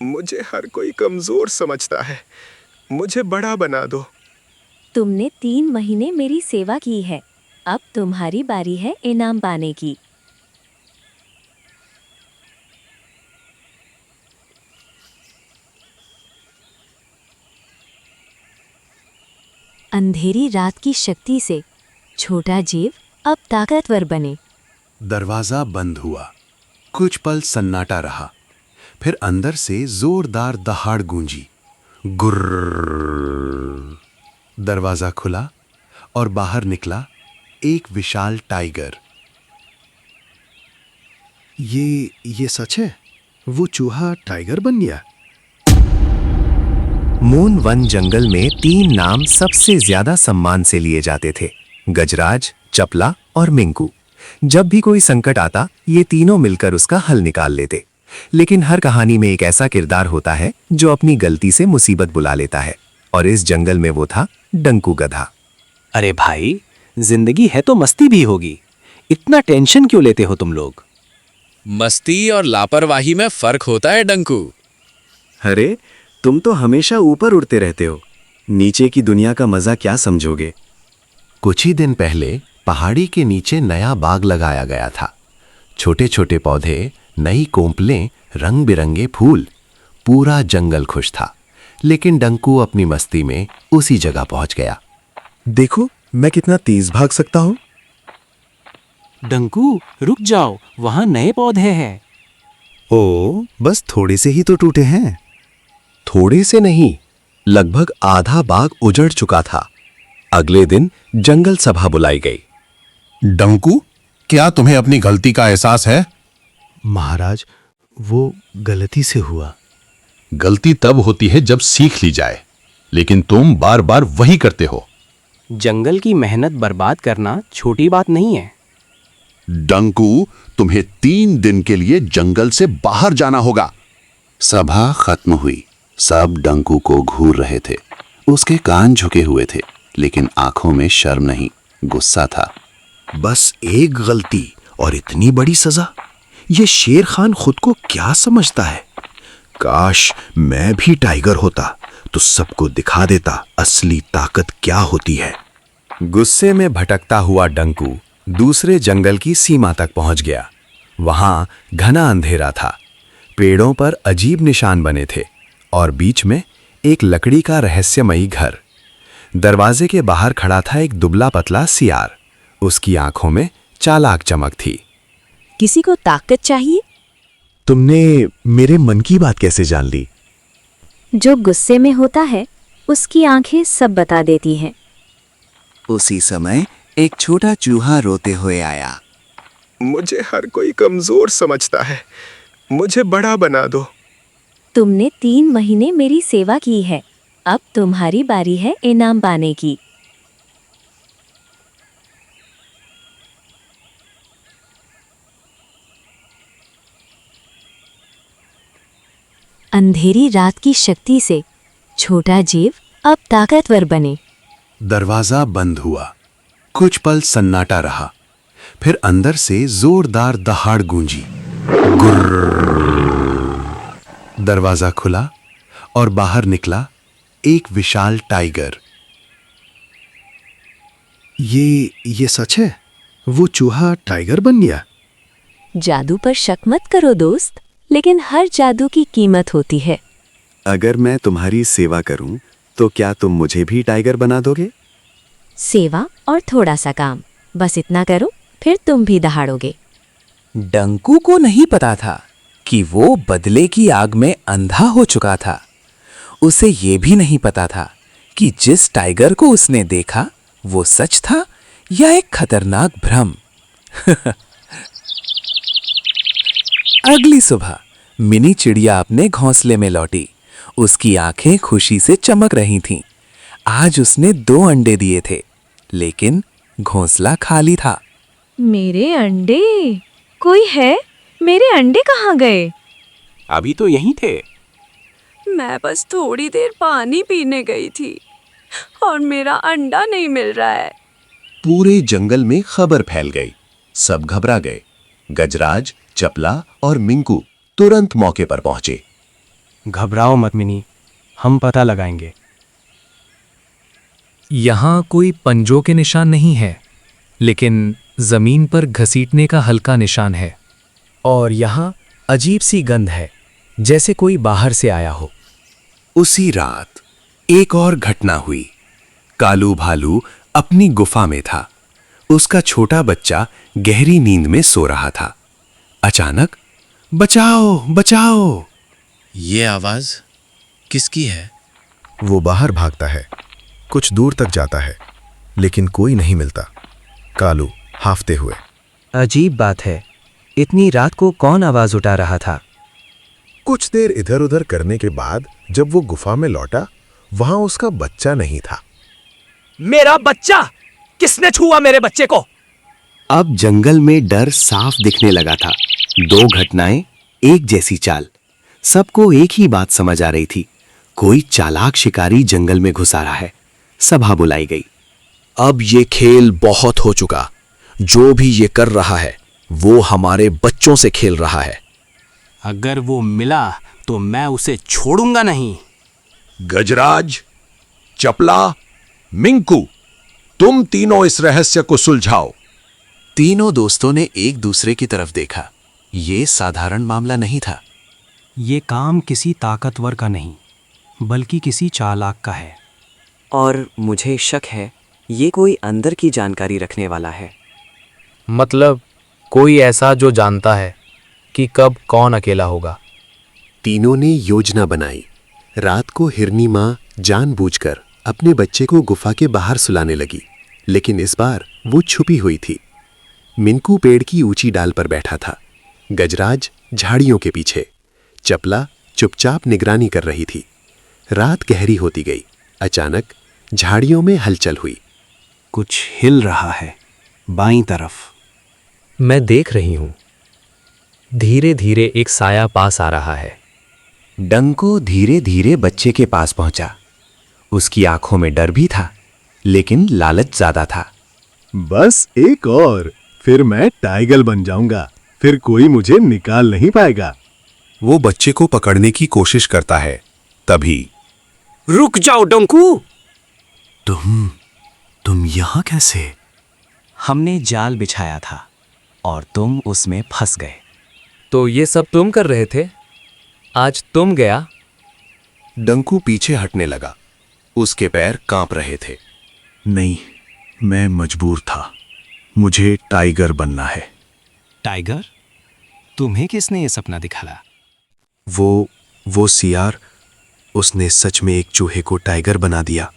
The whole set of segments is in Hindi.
मुझे हर कोई कमजोर समझता है। मुझे बड़ा बना दो। तुमने 3 महीने मेरी सेवा की है, अब तुम्हारी बारी है इनाम पाने की। अंधेरी रात की शक्ति से छोटा जीव अब ताकतवर बने। दरवाजा बंद हुआ। कुछ पल सन्नाटा रहा। फिर अंदर से जोरदार दहाड़ गूंजी। गुर्र। दरवाजा खुला और बाहर निकला एक विशाल टाइगर। ये सच है? वो चूहा टाइगर बन गया? मून वन जंगल में 3 नाम सबसे ज्यादा सम्मान से लिए जाते थे, गजराज, चपला और मिंकू। जब भी कोई संकट आता, ये तीनों मिलकर उसका हल निकाल लेते। लेकिन हर कहानी में एक ऐसा किरदार होता है जो अपनी गलती से मुसीबत बुला लेता है, और इस जंगल में वो था डंकू गधा। अरे भाई, जिंदगी है तो मस्ती भी होगी, इतना टेंशन क्यों लेते हो तुम लोग? मस्ती और लापरवाही में फर्क होता है डंकू। अरे तुम तो हमेशा ऊपर उड़ते रहते हो, नीचे की दुनिया का मजा क्या समझोगे। कुछ ही दिन पहले पहाड़ी के नीचे नया बाग लगाया गया था। छोटे छोटे पौधे, नई कोंपलें, रंग बिरंगे फूल, पूरा जंगल खुश था। लेकिन डंकू अपनी मस्ती में उसी जगह पहुंच गया। देखो मैं कितना तेज भाग सकता हूँ। डंकू रुक जाओ, वहां नए पौधे हैं। ओ, बस थोड़े से ही तो टूटे हैं। थोड़े से नहीं, लगभग आधा बाग उजड़ चुका था। अगले दिन जंगल सभा बुलाई गई। डंकू, क्या तुम्हें अपनी गलती का एहसास है? महाराज, वो गलती से हुआ। गलती तब होती है जब सीख ली जाए, लेकिन तुम बार बार वही करते हो। जंगल की मेहनत बर्बाद करना छोटी बात नहीं है। डंकू, तुम्हें 3 दिन के लिए जंगल से बाहर जाना होगा। सभा खत्म हुई। सब डंकू को घूर रहे थे। उसके कान झुके हुए थे, लेकिन आंखों में शर्म नहीं, गुस्सा था। बस एक गलती और इतनी बड़ी सजा। ये शेर खान खुद को क्या समझता है? काश मैं भी टाइगर होता तो सबको दिखा देता असली ताकत क्या होती है। गुस्से में भटकता हुआ डंकू दूसरे जंगल की सीमा तक पहुंच गया। वहां घना अंधेरा था। पेड़ों पर अजीब निशान बने थे और बीच में एक लकड़ी का रहस्यमयी घर। दरवाजे के बाहर खड़ा था एक दुबला पतला सियार। उसकी आंखों में चालाक चमक थी। किसी को ताकत चाहिए? तुमने मेरे मन की बात कैसे जान ली? जो गुस्से में होता है उसकी आंखें सब बता देती हैं। उसी समय एक छोटा चूहा रोते हुए आया। मुझे हर कोई कमजोर समझता है। मुझे बड़ा बना दो। तुमने 3 महीने मेरी सेवा की है, अब तुम्हारी बारी है इनाम पाने की। अंधेरी रात की शक्ति से छोटा जीव अब ताकतवर बने। दरवाजा बंद हुआ। कुछ पल सन्नाटा रहा। फिर अंदर से जोरदार दहाड़ गूंजी। गुर्र। दरवाजा खुला और बाहर निकला एक विशाल टाइगर। ये सच है? वो चूहा टाइगर बन गया? जादू पर शक मत करो दोस्त, लेकिन हर जादू की कीमत होती है। अगर मैं तुम्हारी सेवा करूं, तो क्या तुम मुझे भी टाइगर बना दोगे? सेवा और थोड़ा सा काम, बस इतना करो, फिर तुम भी दहाड़ोगे। डंकू को नहीं पता था कि वो बदले की आग में अंधा हो चुका था। उसे ये भी नहीं पता था कि जिस टाइगर को उसने देखा वो सच था या एक खतरनाक भ्रम। अगली सुबह मिनी चिड़िया अपने घोंसले में लौटी। उसकी आंखें खुशी से चमक रही थीं। आज उसने 2 अंडे दिए थे, लेकिन घोंसला खाली था। मेरे अंडे? कोई है? मेरे अंडे कहाँ गए? अभी तो यहीं थे। मैं बस थोड़ी देर पानी पीने गई थी और मेरा अंडा नहीं मिल रहा है। पूरे जंगल में खबर फैल गई। सब घबरा गए। गजराज, चपला और मिंकू तुरंत मौके पर पहुंचे। घबराओ मत मिनी, हम पता लगाएंगे। यहाँ कोई पंजों के निशान नहीं है, लेकिन जमीन पर घसीटने का हल्का निशान है। और यहाँ अजीब सी गंध है, जैसे कोई बाहर से आया हो। उसी रात एक और घटना हुई। कालू भालू अपनी गुफा में था। उसका छोटा बच्चा गहरी नींद में सो रहा था। अचानक बचाओ बचाओ! ये आवाज किसकी है? वो बाहर भागता है, कुछ दूर तक जाता है, लेकिन कोई नहीं मिलता। कालू हाफते हुए, अजीब बात है, इतनी रात को कौन आवाज उठा रहा था? कुछ देर इधर उधर करने के बाद जब वो गुफा में लौटा, वहां उसका बच्चा नहीं था। मेरा बच्चा! किसने छुआ मेरे बच्चे को? अब जंगल में डर साफ दिखने लगा था। दो घटनाएं, एक जैसी चाल। सबको एक ही बात समझ आ रही थी, कोई चालाक शिकारी जंगल में घुसा रहा है। सभा बुलाई गई। अब ये खेल बहुत हो चुका। जो भी ये कर रहा है वो हमारे बच्चों से खेल रहा है। अगर वो मिला तो मैं उसे छोड़ूंगा नहीं। गजराज, चपला, मिंकू, तुम तीनों इस रहस्य को सुलझाओ। तीनों दोस्तों ने एक दूसरे की तरफ देखा। ये साधारण मामला नहीं था। ये काम किसी ताकतवर का नहीं, बल्कि किसी चालाक का है। और मुझे शक है ये कोई अंदर की जानकारी रखने वाला है। मतलब कोई ऐसा जो जानता है कि कब कौन अकेला होगा। तीनों ने योजना बनाई। रात को हिरनी माँ जानबूझकर अपने बच्चे को गुफा के बाहर सुलाने लगी, लेकिन इस बार वो छुपी हुई थी। मिंकू पेड़ की ऊंची डाल पर बैठा था, गजराज झाड़ियों के पीछे, चपला चुपचाप निगरानी कर रही थी। रात गहरी होती गई। अचानक झाड़ियों में हलचल हुई। कुछ हिल रहा है बाईं तरफ। मैं देख रही हूं। धीरे धीरे एक साया पास आ रहा है। डंको धीरे धीरे बच्चे के पास पहुंचा। उसकी आंखों में डर भी था, लेकिन लालच ज्यादा था। बस एक और, फिर मैं टाइगर बन जाऊंगा, फिर कोई मुझे निकाल नहीं पाएगा। वो बच्चे को पकड़ने की कोशिश करता है। तभी रुक जाओ डंकू! तुम यहां कैसे? हमने जाल बिछाया था और तुम उसमें फंस गए। तो ये सब तुम कर रहे थे? आज तुम गया? डंकू पीछे हटने लगा। उसके पैर कांप रहे थे। नहीं, मैं मजबूर था। मुझे टाइगर बनना है। टाइगर? तुम्हें किसने ये सपना दिखाया? वो सियार, उसने सच में एक चूहे को टाइगर बना दिया।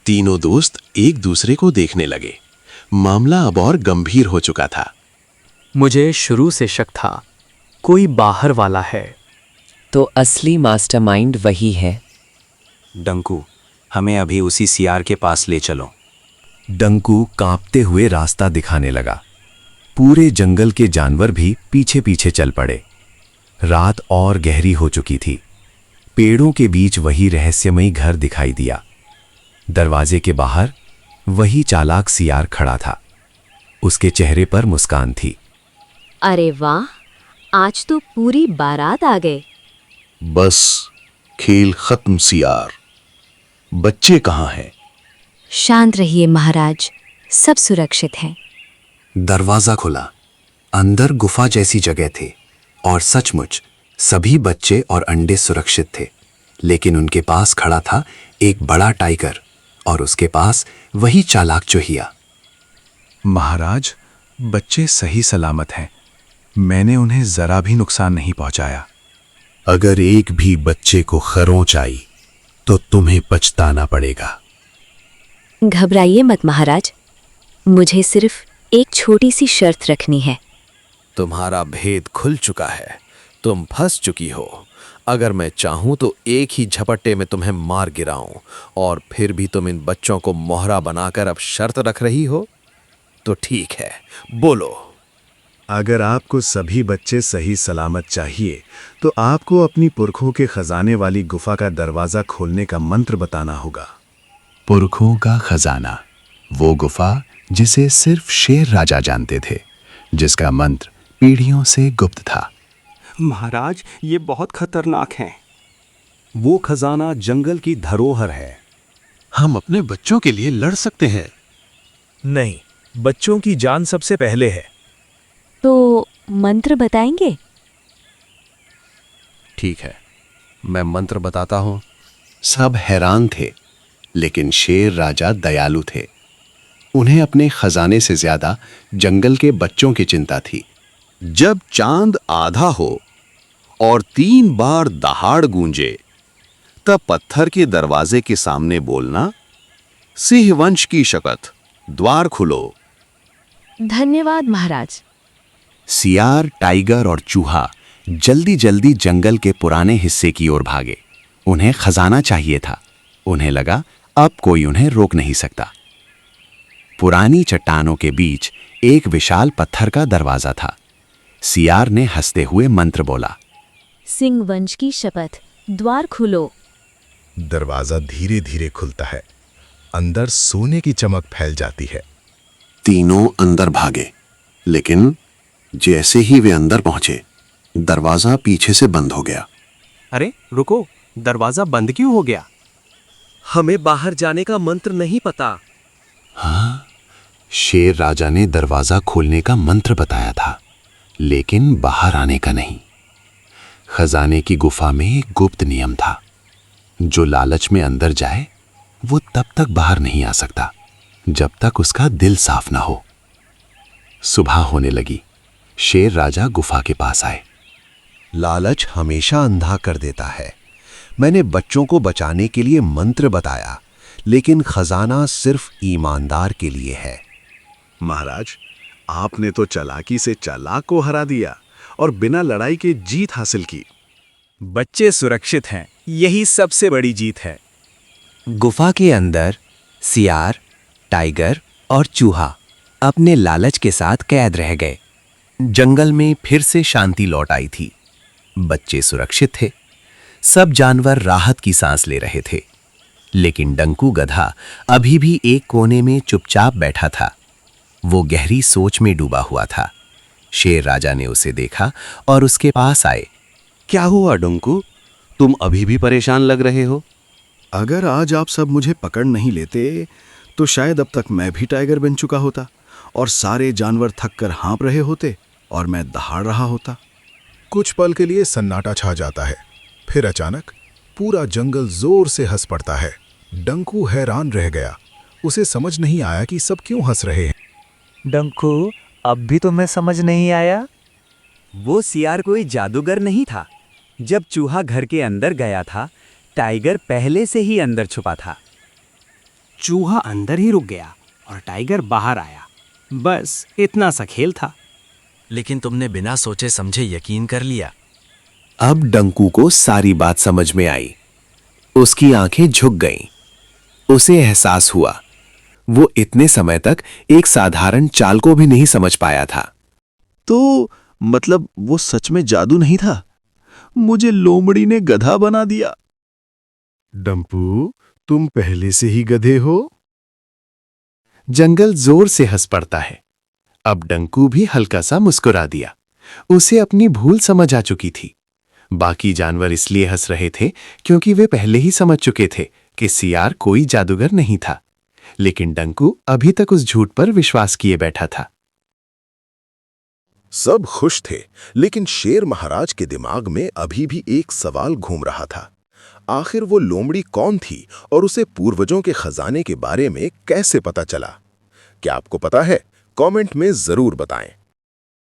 तीनों दोस्त एक दूसरे को देखने लगे। मामला अब और गंभीर हो चुका था। मुझे शुरू से शक था, कोई बाहर वाला है। तो असली मास्टरमाइंड वही है। डंकू, हमें अभी उसी सियार के पास ले चलो। डंकू कांपते हुए रास्ता दिखाने लगा। पूरे जंगल के जानवर भी पीछे पीछे चल पड़े। रात और गहरी हो चुकी थी। पेड़ों के बीच वही रहस्यमयी घर दिखाई दिया। दरवाजे के बाहर वही चालाक सियार खड़ा था। उसके चेहरे पर मुस्कान थी। अरे वाह, आज तो पूरी बारात आ गए। बस खेल खत्म सियार। बच्चे कहाँ हैं? शांत रहिए महाराज, सब सुरक्षित हैं। दरवाजा खुला। अंदर गुफा जैसी जगह थी और सचमुच सभी बच्चे और अंडे सुरक्षित थे। लेकिन उनके पास खड़ा था एक बड़ा टाइगर और उसके पास वही चालाक चूहिया। महाराज, बच्चे सही सलामत हैं। मैंने उन्हें जरा भी नुकसान नहीं पहुंचाया। अगर एक भी बच्चे को खरोंच आई तो तुम्हें पछताना पड़ेगा। घबराइए मत महाराज, मुझे सिर्फ एक छोटी सी शर्त रखनी है। तुम्हारा भेद खुल चुका है। तुम फंस चुकी हो। अगर मैं चाहूं तो एक ही झपट्टे में तुम्हें मार गिराऊं, और फिर भी तुम इन बच्चों को मोहरा बनाकर अब शर्त रख रही हो? तो ठीक है, बोलो। अगर आपको सभी बच्चे सही सलामत चाहिए तो आपको अपनी पुरखों के खजाने वाली गुफा का दरवाजा खोलने का मंत्र बताना होगा। पुरखों का खजाना, वो गुफा जिसे सिर्फ शेर राजा जानते थे, जिसका मंत्र पीढ़ियों से गुप्त था। महाराज, ये बहुत खतरनाक है। वो खजाना जंगल की धरोहर है। हम अपने बच्चों के लिए लड़ सकते हैं। नहीं, बच्चों की जान सबसे पहले है। तो मंत्र बताएंगे? ठीक है, मैं मंत्र बताता हूं। सब हैरान थे, लेकिन शेर राजा दयालु थे। उन्हें अपने खजाने से ज्यादा जंगल के बच्चों की चिंता थी। जब चांद आधा हो और 3 बार दहाड़ गूंजे, तब पत्थर के दरवाजे के सामने बोलना, सिंह वंश की शपथ, द्वार खुलो। धन्यवाद महाराज। सियार, टाइगर और चूहा जल्दी जल्दी जंगल के पुराने हिस्से की ओर भागे। उन्हें खजाना चाहिए था। उन्हें लगा अब कोई उन्हें रोक नहीं सकता। पुरानी चट्टानों के बीच एक विशाल पत्थर का दरवाजा था। सियार ने हंसते हुए मंत्र बोला, सिंह वंश की शपथ, द्वार खुलो। दरवाजा धीरे धीरे खुलता है। अंदर सोने की चमक फैल जाती है। तीनों अंदर भागे, लेकिन जैसे ही वे अंदर पहुंचे, दरवाजा पीछे से बंद हो गया। अरे रुको, दरवाजा बंद क्यों हो गया? हमें बाहर जाने का मंत्र नहीं पता। हाँ, शेर राजा ने दरवाजा खोलने का मंत्र बताया था, लेकिन बाहर आने का नहीं। खजाने की गुफा में एक गुप्त नियम था। जो लालच में अंदर जाए, वो तब तक बाहर नहीं आ सकता जब तक उसका दिल साफ ना हो। सुबह होने लगी। शेर राजा गुफा के पास आए। लालच हमेशा अंधा कर देता है। मैंने बच्चों को बचाने के लिए मंत्र बताया, लेकिन खजाना सिर्फ ईमानदार के लिए है। महाराज, आपने तो चालाकी से चालाक को हरा दिया और बिना लड़ाई के जीत हासिल की। बच्चे सुरक्षित हैं, यही सबसे बड़ी जीत है। गुफा के अंदर सियार, टाइगर और चूहा अपने लालच के साथ कैद रह गए। जंगल में फिर से शांति लौट आई थी। बच्चे सुरक्षित थे। सब जानवर राहत की सांस ले रहे थे। लेकिन डंकू गधा अभी भी एक कोने में चुपचाप बैठा था। वो गहरी सोच में डूबा हुआ था। शेर राजा ने उसे देखा और उसके पास आए। क्या हुआ डंकू? तुम अभी भी परेशान लग रहे हो। अगर आज आप सब मुझे पकड़ नहीं लेते, तो शायद अब तक मैं भी टाइगर बन चुका होता और सारे जानवर थक कर हाँप रहे होते और मैं दहाड़ रहा होता। कुछ पल के लिए सन्नाटा छा जाता है। फिर अचानक पूरा जंगल जोर से हंस पड़ता है। डंकू हैरान रह गया। उसे समझ नहीं आया कि सब क्यों हंस रहे हैं। डंकू, अब भी तुम्हें समझ नहीं आया? वो सियार कोई जादूगर नहीं था। जब चूहा घर के अंदर गया था, टाइगर पहले से ही अंदर छुपा था। चूहा अंदर ही रुक गया और टाइगर बाहर आया। बस इतना सा खेल था। लेकिन तुमने बिना सोचे समझे यकीन कर लिया। अब डंकू को सारी बात समझ में आई। उसकी आंखें झुक गईं। उसे एहसास हुआ वो इतने समय तक एक साधारण चाल को भी नहीं समझ पाया था। तो मतलब वो सच में जादू नहीं था? मुझे लोमड़ी ने गधा बना दिया। डंपू, तुम पहले से ही गधे हो। जंगल जोर से हंस पड़ता है। अब डंकू भी हल्का सा मुस्कुरा दिया। उसे अपनी भूल समझ आ चुकी थी। बाकी जानवर इसलिए हंस रहे थे क्योंकि वे पहले ही समझ चुके थे कि सियार कोई जादूगर नहीं था। लेकिन डंकू अभी तक उस झूठ पर विश्वास किए बैठा था। सब खुश थे, लेकिन शेर महाराज के दिमाग में अभी भी एक सवाल घूम रहा था। आखिर वो लोमड़ी कौन थी और उसे पूर्वजों के खजाने के बारे में कैसे पता चला? क्या आपको पता है? कमेंट में जरूर बताएं।